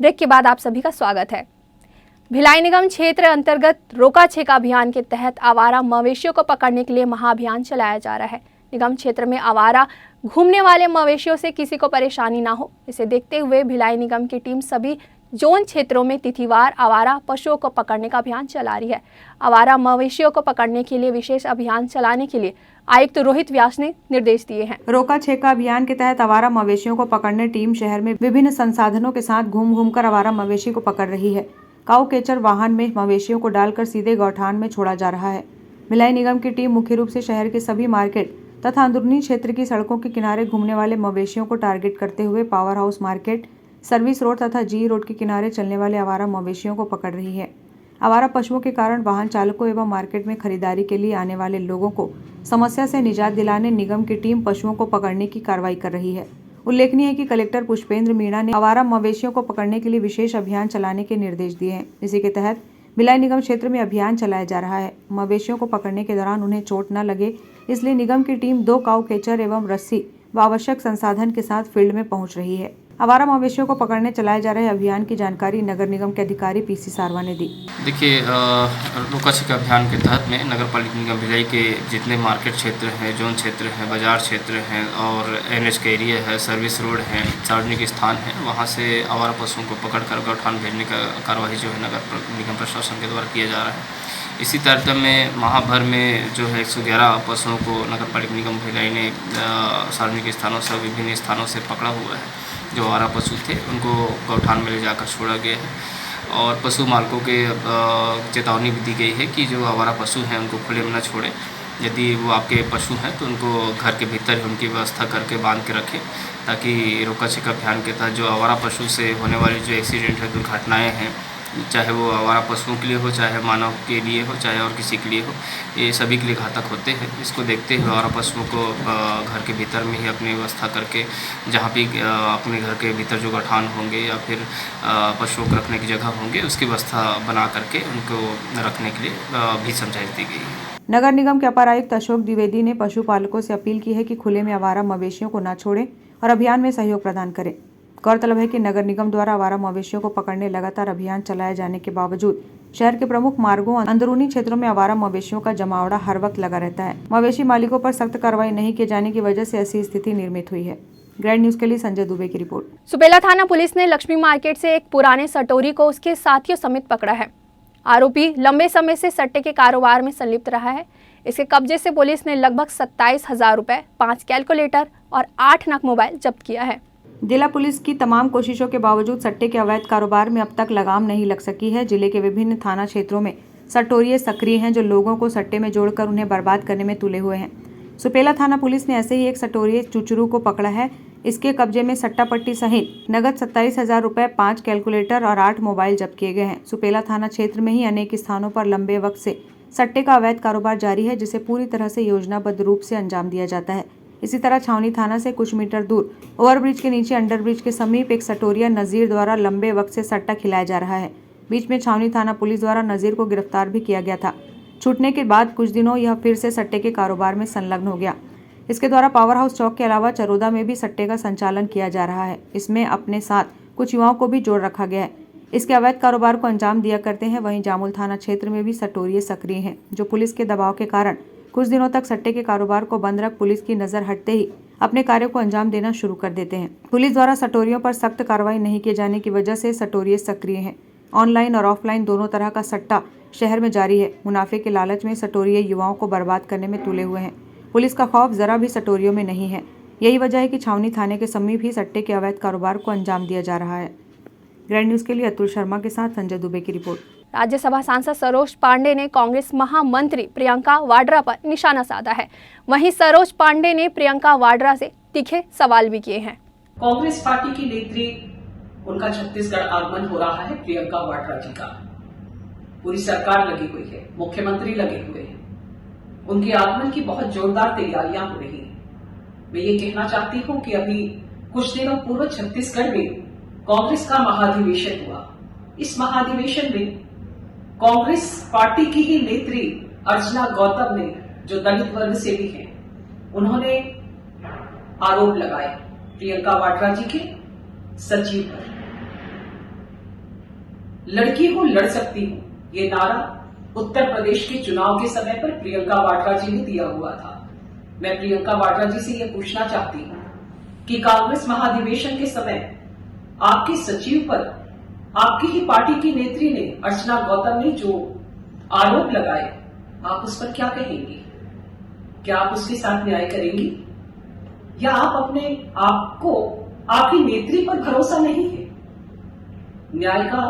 Break के बाद आप सभी का स्वागत है। भिलाई निगम क्षेत्र अंतर्गत रोका छेका अभियान के तहत आवारा मवेशियों को पकड़ने के लिए महाअभियान चलाया जा रहा है। निगम क्षेत्र में आवारा घूमने वाले मवेशियों से किसी को परेशानी ना हो, इसे देखते हुए भिलाई निगम की टीम सभी जोन क्षेत्रों में तिथिवार आवारा पशुओं को पकड़ने का अभियान चला रही है। आवारा मवेशियों को पकड़ने के लिए विशेष अभियान चलाने के लिए आयुक्त रोहित व्यास ने निर्देश दिए हैं। रोका छेका अभियान के तहत आवारा मवेशियों को पकड़ने टीम शहर में विभिन्न संसाधनों के साथ घूम घूम कर आवारा मवेशी को पकड़ रही है। काऊ केचर वाहन में मवेशियों को डालकर सीधे गौठान में छोड़ा जा रहा है। भिलाई निगम की टीम मुख्य रूप से शहर के सभी मार्केट तथा अंदरूनी क्षेत्र की सड़कों के किनारे घूमने वाले मवेशियों को टारगेट करते हुए power house market, service road तथा जी रोड के किनारे चलने वाले आवारा मवेशियों को पकड़ रही है। आवारा पशुओं के कारण वाहन चालकों एवं मार्केट में खरीदारी के लिए आने वाले लोगों को समस्या से निजात दिलाने निगम की टीम पशुओं को पकड़ने की कार्रवाई कर रही है। उल्लेखनीय है कि कलेक्टर पुष्पेंद्र मीणा ने आवारा मवेशियों को पकड़ने के लिए विशेष अभियान चलाने के निर्देश दिए हैं। इसी के तहत भिलाई निगम क्षेत्र में अभियान चलाया जा रहा है। मवेशियों को पकड़ने के दौरान उन्हें चोट न लगे, इसलिए निगम की टीम 2 काऊ केचर एवं रस्सी व आवश्यक संसाधन के साथ फील्ड में पहुंच रही है। आवारा मवेशियों को पकड़ने चलाए जा रहे अभियान की जानकारी नगर निगम के अधिकारी पीसी सारवा ने दी। देखिए, रोका छेका अभियान के तहत में नगर पालिका निगम भिलाई के जितने मार्केट क्षेत्र हैं, जोन क्षेत्र हैं, बाजार क्षेत्र हैं और NH के एरिया है, सर्विस रोड है, सार्वजनिक स्थान है, वहाँ से आवारा पशुओं को पकड़ कर गौठान भेजने का कार्रवाई जो है नगर निगम प्रशासन के द्वारा किया जा रहा है। इसी तारतम्य में माह भर में जो है 111 पशुओं को नगर पालिका निगम भिलाई ने सार्वजनिक स्थानों से विभिन्न स्थानों से पकड़ा हुआ है। जो आवारा पशु थे उनको गौठान में ले जाकर छोड़ा गया है और पशु मालकों के चेतावनी भी दी गई है कि जो आवारा पशु हैं उनको खुले में न छोड़ें। यदि वो आपके पशु हैं तो उनको घर के भीतर ही उनकी व्यवस्था करके बांध के रखें, ताकि रोका छिका अभियान के तहत जो आवारा पशु से होने वाली जो एक्सीडेंट है, दुर्घटनाएँ हैं, चाहे वो आवारा पशुओं के लिए हो, चाहे मानव के लिए हो, चाहे और किसी के लिए हो, ये सभी के लिए घातक होते हैं। इसको देखते हुए आवारा पशुओं को घर के भीतर में ही अपनी व्यवस्था करके, जहाँ भी अपने घर के भीतर जो गठान होंगे या फिर पशुओं को रखने की जगह होंगे, उसकी व्यवस्था बना करके उनको रखने के लिए भी समझाइश दी गई है। नगर निगम के अपर आयुक्त अशोक द्विवेदी ने पशुपालकों से अपील की है कि खुले में आवारा मवेशियों को न छोड़ें और अभियान में सहयोग प्रदान करें। गौरतलब है कि नगर निगम द्वारा आवारा मवेशियों को पकड़ने लगातार अभियान चलाए जाने के बावजूद शहर के प्रमुख मार्गों अंदरूनी क्षेत्रों में आवारा मवेशियों का जमावड़ा हर वक्त लगा रहता है। मवेशी मालिकों पर सख्त कार्रवाई नहीं किए जाने की वजह से ऐसी स्थिति निर्मित हुई है। ग्रैंड न्यूज के लिए संजय दुबे की रिपोर्ट। सुपेला थाना पुलिस ने लक्ष्मी मार्केट से एक पुराने सटोरी को उसके साथियों समेत पकड़ा है। आरोपी लंबे समय से सट्टे के कारोबार में संलिप्त रहा है। इसके कब्जे से पुलिस ने लगभग 27,000 रुपए, 5 कैलकुलेटर और 8 नग मोबाइल जब्त किया है। जिला पुलिस की तमाम कोशिशों के बावजूद सट्टे के अवैध कारोबार में अब तक लगाम नहीं लग सकी है। जिले के विभिन्न थाना क्षेत्रों में सट्टोरिये सक्रिय हैं जो लोगों को सट्टे में जोड़कर उन्हें बर्बाद करने में तुले हुए हैं। सुपेला थाना पुलिस ने ऐसे ही एक सट्टोरिये चुचरू को पकड़ा है। इसके कब्जे में सट्टा पट्टी सहित नगद 27,000 रुपए, 5 कैलकुलेटर और 8 मोबाइल जब्त किए गए हैं। सुपेला थाना क्षेत्र में ही अनेक स्थानों पर लंबे वक्त से सट्टे का अवैध कारोबार जारी है, जिसे पूरी तरह से योजनाबद्ध रूप से अंजाम दिया जाता है। इसी तरह छावनी थाना से कुछ मीटर दूर ओवरब्रिज के नीचे अंडरब्रिज के समीप एक सटोरिया नजीर द्वारा लंबे वक्त से सट्टा खिलाया जा रहा है। बीच में छावनी थाना पुलिस द्वारा नजीर को गिरफ्तार भी किया गया था। छूटने के बाद कुछ दिनों यह फिर से सट्टे के कारोबार में संलग्न हो गया। इसके द्वारा पावर हाउस चौक के अलावा चरोदा में भी सट्टे का संचालन किया जा रहा है। इसमें अपने साथ कुछ युवाओं को भी जोड़ रखा गया है। इसके अवैध कारोबार को अंजाम दिया करते हैं। वहीं जामुल थाना क्षेत्र में भी सट्टोरिये सक्रिय हैं, जो पुलिस के दबाव के कारण कुछ दिनों तक सट्टे के कारोबार को बंद रख पुलिस की नजर हटते ही अपने कार्यों को अंजाम देना शुरू कर देते हैं। पुलिस द्वारा सट्टोरियों पर सख्त कार्रवाई नहीं किए जाने की वजह से सट्टोरिये सक्रिय हैं। ऑनलाइन और ऑफलाइन दोनों तरह का सट्टा शहर में जारी है। मुनाफे के लालच में सट्टोरिये युवाओं को बर्बाद करने में तुले हुए हैं। पुलिस का खौफ जरा भी सट्टोरियों में नहीं है। यही वजह है कि छावनी थाने के समीप ही सट्टे के अवैध कारोबार को अंजाम दिया जा रहा है। ग्रैंड न्यूज के लिए अतुल शर्मा के साथ संजय दुबे की रिपोर्ट। राज्यसभा सांसद सरोज पांडे ने कांग्रेस महामंत्री प्रियंका वाड्रा पर निशाना साधा है। वहीं सरोज पांडे ने प्रियंका वाड्रा से तीखे सवाल भी किए हैं। कांग्रेस पार्टी की नेत्री, उनका छत्तीसगढ़ आगमन हो रहा है। प्रियंका वाड्रा जी का पूरी सरकार लगी हुई है, मुख्यमंत्री लगे हुए हैं। उनके आगमन की बहुत जोरदार तैयारियां हो रही हैं। मैं ये कहना चाहती हूं कि अभी कुछ दिनों पूर्व छत्तीसगढ़ में कांग्रेस का महाधिवेशन हुआ। इस महाधिवेशन में कांग्रेस पार्टी की ही नेत्री अर्चना गौतम ने, जो दलित वर्ग से भी हैं, उन्होंने आरोप लगाए प्रियंका वाड्रा जी के सचिव पर। लड़की हूं, लड़ सकती हूं, ये नारा उत्तर प्रदेश के चुनाव के समय पर प्रियंका वाड्रा जी ने दिया हुआ था। मैं प्रियंका वाड्रा जी से यह पूछना चाहती हूं कि कांग्रेस महाधिवेशन के समय आपके सचिव पर आपकी ही पार्टी की नेत्री ने, अर्चना गौतम ने, जो आरोप लगाए, आप उस पर क्या कहेंगी? क्या आप उसके साथ न्याय करेंगी, या आप अपने आप को, आपकी नेत्री पर भरोसा नहीं है? न्याय का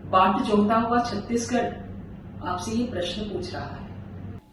बाट जोड़ता हुआ छत्तीसगढ़ आपसे ये प्रश्न पूछ रहा है।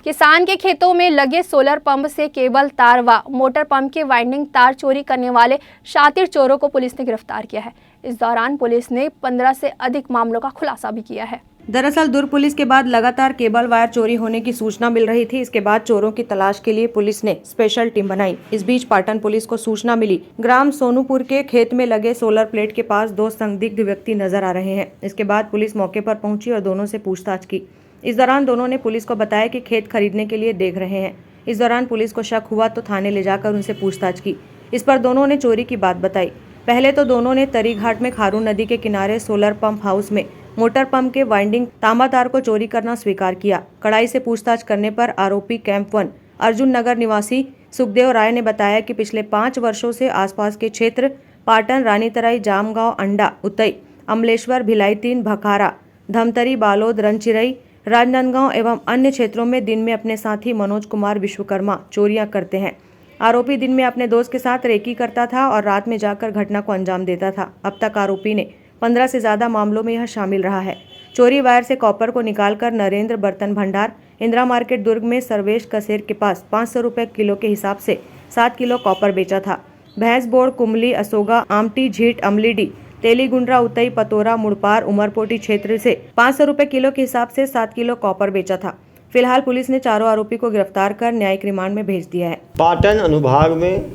किसान के खेतों में लगे सोलर पंप से केबल तार व मोटर पंप के वाइंडिंग तार चोरी करने वाले शातिर चोरों को पुलिस ने गिरफ्तार किया है। इस दौरान पुलिस ने 15 से अधिक मामलों का खुलासा भी किया है। दरअसल दुर्ग पुलिस के बाद लगातार केबल वायर चोरी होने की सूचना मिल रही थी। इसके बाद चोरों की तलाश के लिए पुलिस ने स्पेशल टीम बनाई। इस बीच पाटन पुलिस को सूचना मिली, ग्राम सोनूपुर के खेत में लगे सोलर प्लेट के पास 2 संदिग्ध व्यक्ति नजर आ रहे हैं। इसके बाद पुलिस मौके पर पहुंची और दोनों से पूछताछ की। इस दौरान दोनों ने पुलिस को बताया कि खेत खरीदने के लिए देख रहे हैं। इस दौरान पुलिस को शक हुआ तो थाने ले जाकर उनसे पूछताछ की। इस पर दोनों ने चोरी की बात बताई। पहले तो दोनों ने तरीघाट में खारून नदी के किनारे सोलर पंप हाउस में मोटर पंप के वाइंडिंग तांबा तार को चोरी करना स्वीकार किया। कड़ाई से पूछताछ करने पर आरोपी कैंप 1 अर्जुन नगर निवासी सुखदेव राय ने बताया कि पिछले 5 वर्षों से आसपास के क्षेत्र पाटन, रानीतराई, जामगांव, अंडा, उतई, अमलेश्वर, भिलाई 3, भखारा, धमतरी, बालोद, रनचिरई, राजनांदगांव एवं अन्य क्षेत्रों में दिन में अपने साथी मनोज कुमार विश्वकर्मा चोरियां करते हैं। आरोपी दिन में अपने दोस्त के साथ रेकी करता था और रात में जाकर घटना को अंजाम देता था। अब तक आरोपी ने 15 से ज्यादा मामलों में यह शामिल रहा है। चोरी वायर से कॉपर को निकालकर नरेंद्र बर्तन भंडार, इंदिरा मार्केट दुर्ग में सर्वेश कसेर के पास 500 रुपये किलो के हिसाब से 7 किलो कॉपर बेचा था। भैंस बोड़, कुमली, असोगा, आमटी, झीट, अमलीडी, तेलीगुंडरा, उतई, पतोरा, मुड़पार, उमरपोटी क्षेत्र से 500 रुपये किलो के हिसाब से 7 किलो कॉपर बेचा था। फिलहाल पुलिस ने चारों आरोपी को गिरफ्तार कर न्यायिक रिमांड में भेज दिया है। पाटन अनुभाग में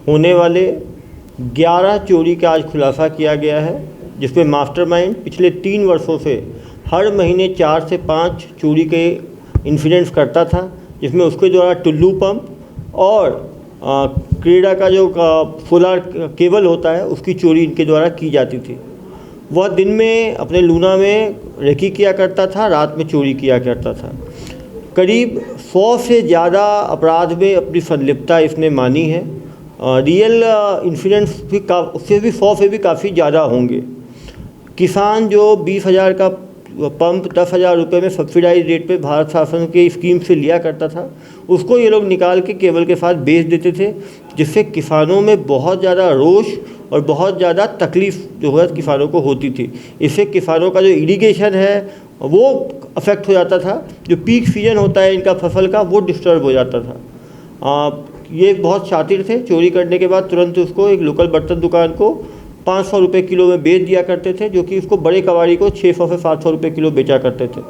होने वाले 11 चोरी का आज खुलासा किया गया है, जिसमें मास्टरमाइंड पिछले 3 वर्षों से हर महीने 4 से 5 चोरी के इंसिडेंट्स करता था, जिसमें उसके द्वारा टुल्लू पंप और क्रीडा का जो सोलर केबल होता है उसकी चोरी इनके द्वारा की जाती थी। वह दिन में अपने लूना में रेकी किया करता था, रात में चोरी किया करता था। करीब 100 से ज़्यादा अपराध में अपनी संलिप्तता इसने मानी है। रियल इंसिडेंट्स भी उससे भी 100 से भी काफ़ी ज़्यादा होंगे। किसान जो 20,000 का पंप 10,000 रुपये में सब्सिडाइज रेट पे भारत शासन के स्कीम से लिया करता था, उसको ये लोग निकाल के केबल के साथ बेच देते थे, जिससे किसानों में बहुत ज़्यादा रोष और बहुत ज़्यादा तकलीफ़ जो है किसानों को होती थी। इससे किसानों का जो इरिगेशन है वो अफेक्ट हो जाता था, जो पीक सीजन होता है इनका फसल का वो डिस्टर्ब हो जाता था। ये बहुत शातिर थे, चोरी करने के बाद तुरंत उसको एक लोकल बर्तन दुकान को 500 रुपये किलो में बेच दिया करते थे, जो कि उसको बड़े कबाड़ी को 600 से 700 रुपये किलो बेचा करते थे।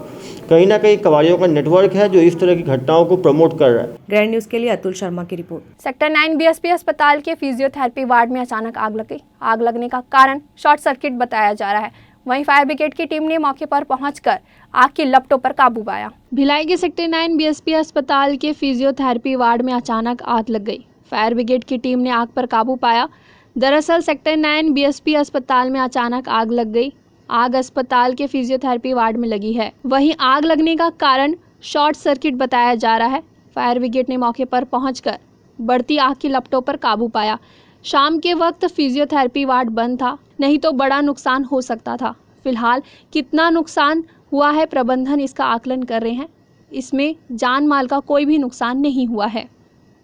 कहीं ना कहीं कबाड़ियों का नेटवर्क है जो इस तरह की घटनाओं को प्रमोट कर रहा है। ग्रैंड न्यूज के लिए अतुल शर्मा की रिपोर्ट। सेक्टर 9 बीएसपी अस्पताल के फिजियोथेरेपी वार्ड में अचानक आग लग गई। आग लगने का कारण शॉर्ट सर्किट बताया जा रहा है। वहीं फायर ब्रिगेड की टीम ने मौके पर पहुंचकर आग की लपटों पर काबू पाया। भिलाई के सेक्टर 9 बीएसपी अस्पताल के फिजियोथेरेपी वार्ड में अचानक आग लग गई। फायर ब्रिगेड की टीम ने आग पर काबू पाया। दरअसल सेक्टर 9 बीएसपी अस्पताल में अचानक आग लग गई। आग अस्पताल के फिजियोथेरेपी वार्ड में लगी है। वहीं आग लगने का कारण शॉर्ट सर्किट बताया जा रहा है। फायर ब्रिगेड ने मौके पर पहुंचकर बढ़ती आग की लपटों पर काबू पाया। शाम के वक्त फिजियोथेरेपी वार्ड बंद था, नहीं तो बड़ा नुकसान हो सकता था। फिलहाल कितना नुकसान हुआ है प्रबंधन इसका आकलन कर रहे हैं। इसमें जान माल का कोई भी नुकसान नहीं हुआ है।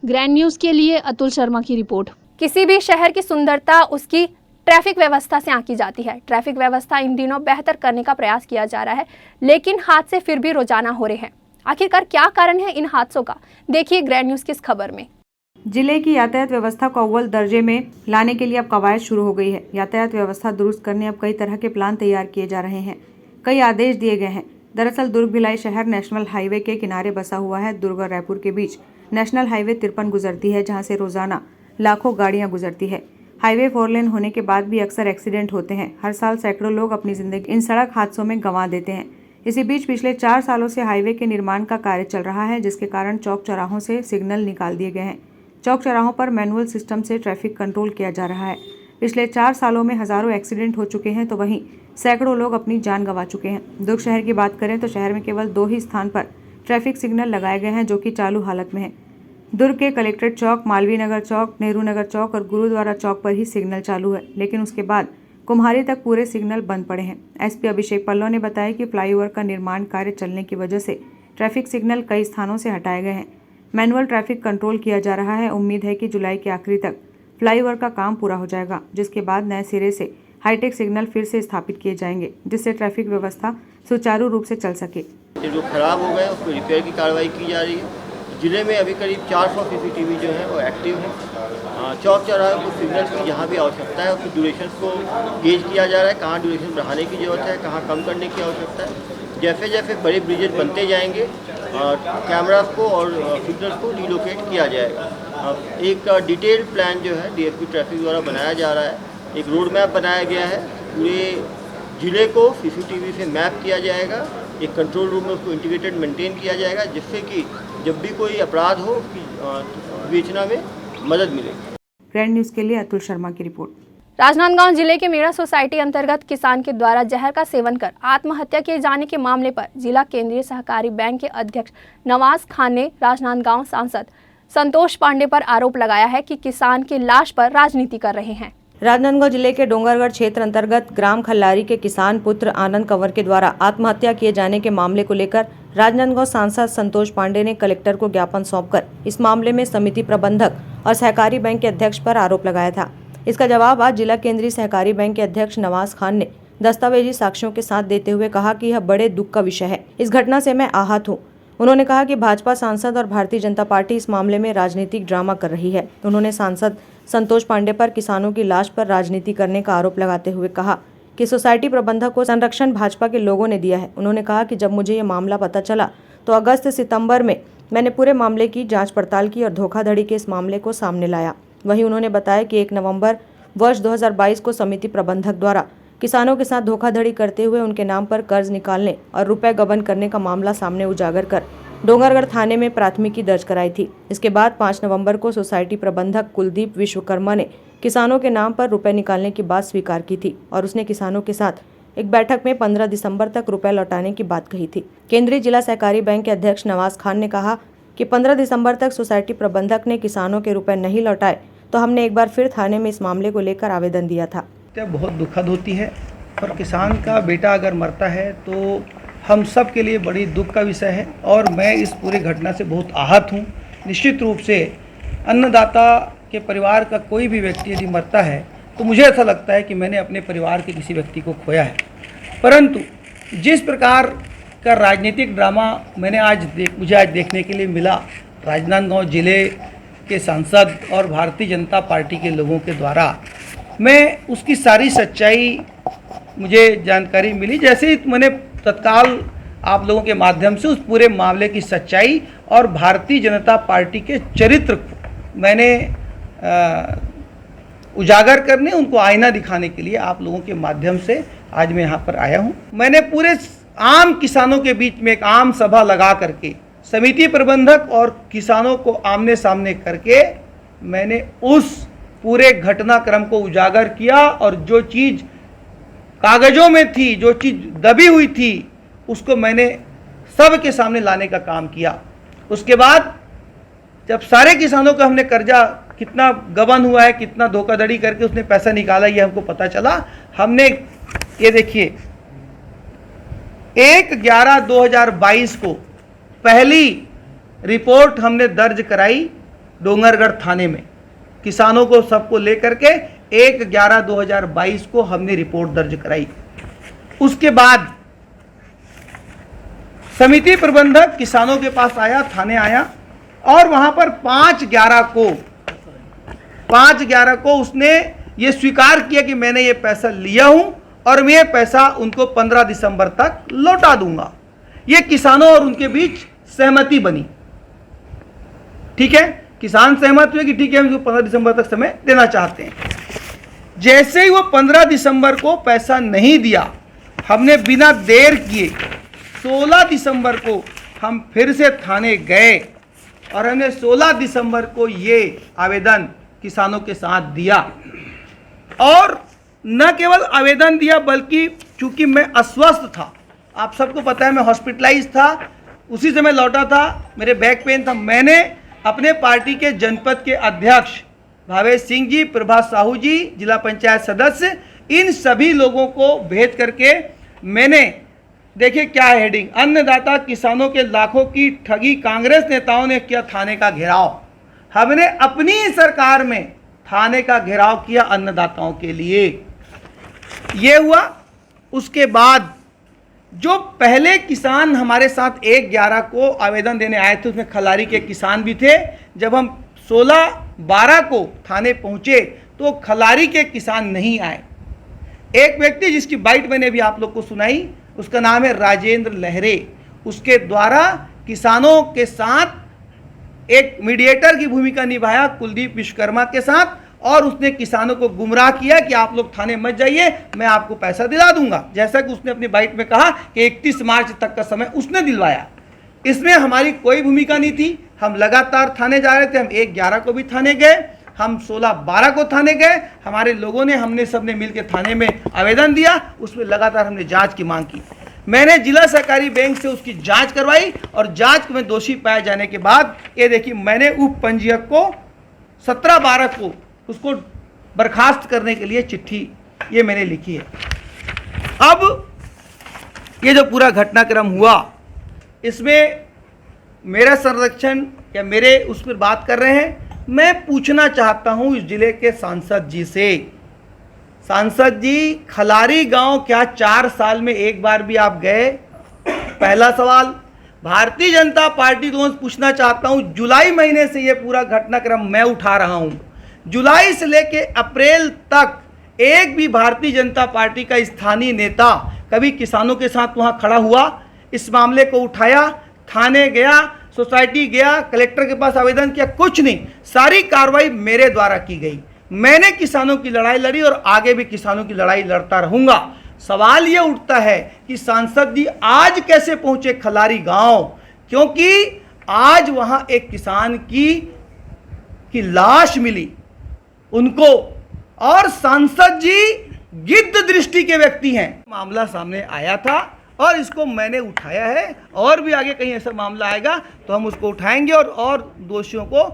ग्रैंड न्यूज़ के लिए अतुल शर्मा की रिपोर्ट। किसी भी शहर की सुंदरता उसकी ट्रैफिक व्यवस्था से आंकी जाती है। ट्रैफिक व्यवस्था इन दिनों बेहतर करने का प्रयास किया जा रहा है, लेकिन हादसे फिर भी रोजाना हो रहे हैं। आखिरकार क्या कारण है इन हादसों का, देखिए ग्रैंड न्यूज़ की इस खबर में। जिले की यातायात व्यवस्था को अव्वल दर्जे में लाने के लिए अब कवायद शुरू हो गई है। यातायात व्यवस्था दुरुस्त करने अब कई तरह के प्लान तैयार किए जा रहे हैं। कई आदेश दिए गए हैं। दरअसल दुर्ग भिलाई शहर नेशनल हाईवे के किनारे बसा हुआ है। दुर्ग और रायपुर के बीच नेशनल हाईवे 53 गुजरती है, जहां से रोजाना लाखों गाड़ियां गुजरती है। हाईवे 4 लेन होने के बाद भी अक्सर एक्सीडेंट होते हैं। हर साल सैकड़ों लोग अपनी जिंदगी इन सड़क हादसों में गंवा देते हैं। इसी बीच पिछले 4 सालों से हाईवे के निर्माण का कार्य चल रहा है, जिसके कारण चौक चौराहों से सिग्नल निकाल दिए गए हैं। चौक चौराहों पर मैनुअल सिस्टम से ट्रैफिक कंट्रोल किया जा रहा है। पिछले 4 सालों में हजारों एक्सीडेंट हो चुके हैं, तो वहीं सैकड़ों लोग अपनी जान गंवा चुके हैं। दुर्ग शहर की बात करें तो शहर में केवल 2 ही स्थान पर ट्रैफिक सिग्नल लगाए गए हैं, जो कि चालू हालत में है। दुर्ग के कलेक्ट्रेट चौक, मालवीय नगर चौक, नेहरू नगर चौक और गुरुद्वारा चौक पर ही सिग्नल चालू है, लेकिन उसके बाद कुम्हारी तक पूरे सिग्नल बंद पड़े हैं। एसपी अभिषेक पल्लव ने बताया कि फ्लाईओवर का निर्माण कार्य चलने की वजह से ट्रैफिक सिग्नल कई स्थानों से हटाए गए हैं। मैनुअल ट्रैफिक कंट्रोल किया जा रहा है। उम्मीद है कि जुलाई के आखिरी तक फ्लाईओवर का काम पूरा हो जाएगा, जिसके बाद नए सिरे से हाईटेक सिग्नल फिर से स्थापित किए जाएंगे, जिससे ट्रैफिक व्यवस्था सुचारू रूप से चल सके। जो खराब हो गए उसको रिपेयर की कार्रवाई की जा रही है। जिले में अभी करीब 400 CCTV जो है वो एक्टिव है। चौक चौराहे को सिग्नल की जहाँ भी आवश्यकता है उसकी ड्यूरेशन को गेज किया जा रहा है, कहाँ ड्यूरेशन बढ़ाने की ज़रूरत है, कहाँ कम करने की आवश्यकता है। जैसे जैसे बड़े ब्रिजेज बनते जाएंगे कैमरास को और सिग्नल्स को रिलोकेट किया जाएगा। एक डिटेल प्लान जो है DSP ट्रैफिक द्वारा बनाया जा रहा है। एक रोड मैप बनाया गया है। पूरे ज़िले को CCTV से मैप किया जाएगा। एक कंट्रोल रूम में उसको इंटीग्रेटेड मेंटेन किया जाएगा, जिससे कि जब भी कोई अपराध हो उसकी विवेचना में मदद मिलेगी। ग्रैंड न्यूज़ के लिए अतुल शर्मा की रिपोर्ट। राजनांदगांव जिले के मेरा सोसाइटी अंतर्गत किसान के द्वारा जहर का सेवन कर आत्महत्या किए जाने के मामले पर जिला केंद्रीय सहकारी बैंक के अध्यक्ष नवाज खान ने राजनांदगांव सांसद संतोष पांडे पर आरोप लगाया है कि किसान की लाश पर राजनीति कर रहे हैं। राजनांदगांव जिले के डोंगरगढ़ क्षेत्र अंतर्गत ग्राम खल्लारी के किसान पुत्र आनंद कंवर के द्वारा आत्महत्या किए जाने के मामले को लेकर राजनांदगांव सांसद संतोष पांडे ने कलेक्टर को ज्ञापन सौंपकर इस मामले में समिति प्रबंधक और सहकारी बैंक के अध्यक्ष पर आरोप लगाया था। इसका जवाब आज जिला केंद्रीय सहकारी बैंक के अध्यक्ष नवाज खान ने दस्तावेजी साक्ष्यों के साथ देते हुए कहा कि यह बड़े दुख का विषय है। इस घटना से मैं आहत हूँ। उन्होंने कहा कि भाजपा सांसद और भारतीय जनता पार्टी इस मामले में राजनीतिक ड्रामा कर रही है। उन्होंने सांसद संतोष पांडे पर किसानों की लाश पर राजनीति करने का आरोप लगाते हुए कहा कि सोसाइटी प्रबंधक को संरक्षण भाजपा के लोगों ने दिया है। उन्होंने कहा कि जब मुझे ये मामला पता चला तो अगस्त सितंबर में मैंने पूरे मामले की जांच पड़ताल की और धोखाधड़ी के इस मामले को सामने लाया। वहीं उन्होंने बताया कि 1 नवंबर वर्ष 2022 को समिति प्रबंधक द्वारा किसानों के साथ धोखाधड़ी करते हुए उनके नाम पर कर्ज निकालने और रुपए गबन करने का मामला सामने उजागर कर डोंगरगढ़ थाने में प्राथमिकी दर्ज कराई थी। इसके बाद 5 नवंबर को सोसाइटी प्रबंधक कुलदीप विश्वकर्मा ने किसानों के नाम पर रुपए निकालने की बात स्वीकार की थी और उसने किसानों के साथ एक बैठक में 15 दिसंबर तक रुपए लौटाने की बात कही थी। केंद्रीय जिला सहकारी बैंक के अध्यक्ष नवाज खान ने कहा कि 15 दिसंबर तक सोसाइटी प्रबंधक ने किसानों के रुपए नहीं लौटाए तो हमने एक बार फिर थाने में इस मामले को लेकर आवेदन दिया था। बहुत दुखद होती है और किसान का बेटा अगर मरता है तो हम सब के लिए बड़ी दुख का विषय है और मैं इस पूरी घटना से बहुत आहत हूँ। निश्चित रूप से अन्नदाता के परिवार का कोई भी व्यक्ति यदि मरता है तो मुझे ऐसा लगता है कि मैंने अपने परिवार के किसी व्यक्ति को खोया है। परंतु जिस प्रकार का राजनीतिक ड्रामा मुझे आज देखने के लिए मिला राजनांदगांव जिले के सांसद और भारतीय जनता पार्टी के लोगों के द्वारा, मैं उसकी सारी सच्चाई मुझे जानकारी मिली। जैसे ही मैंने तत्काल आप लोगों के माध्यम से उस पूरे मामले की सच्चाई और भारतीय जनता पार्टी के चरित्र को मैंने उजागर करने, उनको आईना दिखाने के लिए आप लोगों के माध्यम से आज मैं यहाँ पर आया हूँ। मैंने पूरे आम किसानों के बीच में एक आम सभा लगा करके समिति प्रबंधक और किसानों को आमने सामने करके मैंने उस पूरे घटनाक्रम को उजागर किया और जो चीज़ कागजों में थी, जो चीज़ दबी हुई थी, उसको मैंने सबके सामने लाने का काम किया। उसके बाद जब सारे किसानों का हमने कर्जा कितना गबन हुआ है, कितना धोखाधड़ी करके उसने पैसा निकाला, ये हमको पता चला। हमने ये देखिए 1/11/2022 को पहली रिपोर्ट हमने दर्ज कराई डोंगरगढ़ थाने में। किसानों को सबको लेकर के 1/11/2022 को हमने रिपोर्ट दर्ज कराई। उसके बाद समिति प्रबंधक किसानों के पास आया, थाने आया और वहां पर 5/11 को उसने ये स्वीकार किया कि मैंने ये पैसा लिया हूं और मैं ये पैसा उनको 15 दिसंबर तक लौटा दूंगा। ये किसानों और उनके बीच सहमति बनी। ठीक है, किसान सहमत हुए कि ठीक है हम इसको 15 दिसंबर तक समय देना चाहते हैं। जैसे ही वो 15 दिसंबर को पैसा नहीं दिया, हमने बिना देर किए 16 दिसंबर को हम फिर से थाने गए और हमने 16 दिसंबर को ये आवेदन किसानों के साथ दिया। और न केवल आवेदन दिया बल्कि चूंकि मैं अस्वस्थ था, आप सबको पता है मैं हॉस्पिटलाइज था, उसी समय लौटा था, मेरे बैक पेन था, मैंने अपने पार्टी के जनपद के अध्यक्ष भावेश सिंह जी, प्रभा साहू जी, जिला पंचायत सदस्य, इन सभी लोगों को भेज करके मैंने, देखिए क्या है हेडिंग, अन्नदाता किसानों के लाखों की ठगी, कांग्रेस नेताओं ने किया थाने का घेराव। हमने अपनी सरकार में थाने का घेराव किया अन्नदाताओं के लिए। ये हुआ। उसके बाद जो पहले किसान हमारे साथ 1/11 को आवेदन देने आए थे, उसमें खलारी के किसान भी थे। जब हम 16/12 को थाने पहुंचे तो खलारी के किसान नहीं आए। एक व्यक्ति जिसकी बाइट मैंने भी आप लोग को सुनाई, उसका नाम है राजेंद्र लहरे, उसके द्वारा किसानों के साथ एक मीडिएटर की भूमिका निभाया कुलदीप विश्वकर्मा के साथ, और उसने किसानों को गुमराह किया कि आप लोग थाने मत जाइए, मैं आपको पैसा दिला दूंगा। जैसा कि उसने अपनी बाइट में कहा कि 31 मार्च तक का समय उसने दिलवाया। इसमें हमारी कोई भूमिका नहीं थी। हम लगातार थाने जा रहे थे। हम 1/11 को भी थाने गए, हम 16/12 को थाने गए। हमारे लोगों ने, हमने सबने मिलकर थाने में आवेदन दिया, उसमें लगातार हमने जांच की मांग की। मैंने जिला सहकारी बैंक से उसकी जांच करवाई और जांच में दोषी पाए जाने के बाद ये देखिए मैंने उप पंजीयक को 17/12 को उसको बर्खास्त करने के लिए चिट्ठी ये मैंने लिखी है। अब ये जो पूरा घटनाक्रम हुआ, इसमें मेरा संरक्षण या मेरे उस पर बात कर रहे हैं। मैं पूछना चाहता हूं इस जिले के सांसद जी से, सांसद जी, खलारी गांव क्या 4 साल में एक बार भी आप गए? पहला सवाल। भारतीय जनता पार्टी को पूछना चाहता हूं, जुलाई महीने से ये पूरा घटनाक्रम मैं उठा रहा हूं, जुलाई से लेके अप्रैल तक एक भी भारतीय जनता पार्टी का स्थानीय नेता कभी किसानों के साथ वहां खड़ा हुआ, इस मामले को उठाया, थाने गया, सोसाइटी गया, कलेक्टर के पास आवेदन किया? कुछ नहीं। सारी कार्रवाई मेरे द्वारा की गई। मैंने किसानों की लड़ाई लड़ी और आगे भी किसानों की लड़ाई लड़ता रहूंगा। सवाल ये उठता है कि सांसद जी आज कैसे पहुंचे खलारी गांव? क्योंकि आज वहां एक किसान की लाश मिली उनको, और सांसद जी गिद्ध दृष्टि के व्यक्ति हैं। मामला सामने आया था और इसको मैंने उठाया है, और भी आगे कहीं ऐसा मामला आएगा तो हम उसको उठाएंगे और दोषियों को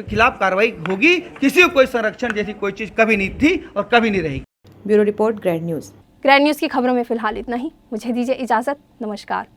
खिलाफ कार्रवाई होगी। किसी को कोई संरक्षण जैसी कोई चीज़ कभी नहीं थी और कभी नहीं रहेगी। Bureau report, grand news. Grand news की खबरों में फिलहाल इतना ही। मुझे दीजिए इजाज़त। नमस्कार।